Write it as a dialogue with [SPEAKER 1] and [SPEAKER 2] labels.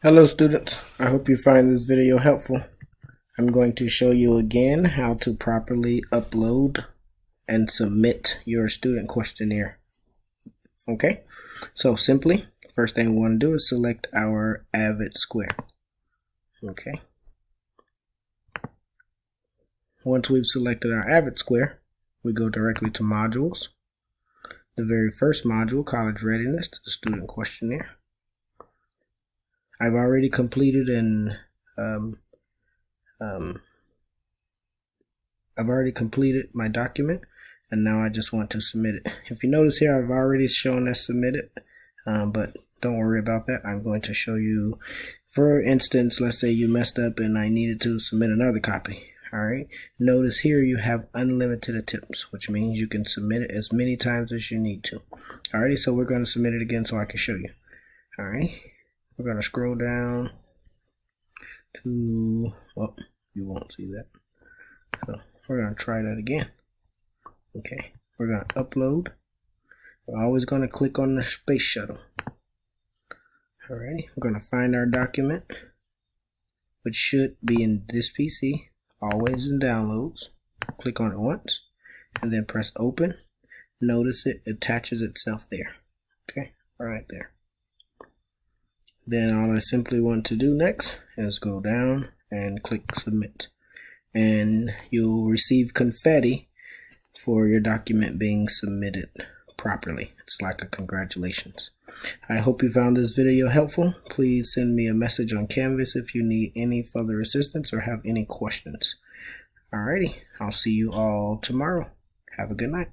[SPEAKER 1] Hello students, I hope you find this video helpful. I'm going to show you again how to properly upload and submit your student questionnaire. Okay, so simply, first thing we want to do is select our Avid square. Okay, once we've selected our Avid square, we go directly to modules. The very first module, college readiness, to the student questionnaire. I've already completed my document, and now I just want to submit it. If you notice here, I've already shown as submitted, but don't worry about that. I'm going to show you, for instance, let's say you messed up and I needed to submit another copy. All right, notice here you have unlimited attempts, which means you can submit it as many times as you need to. Alrighty, so we're going to submit it again so I can show you. Alrighty. We're going to scroll down to, well, you won't see that. So we're going to try that again. Okay, we're going to upload. We're always going to click on the space shuttle. Alrighty, we're going to find our document, which should be in this PC, always in downloads. Click on it once, and then press open. Notice it attaches itself there. Okay, right there. Then all I simply want to do next is go down and click submit, and you'll receive confetti for your document being submitted properly. It's like a congratulations. I hope you found this video helpful. Please send me a message on Canvas if you need any further assistance or have any questions. Alrighty, I'll see you all tomorrow. Have a good night.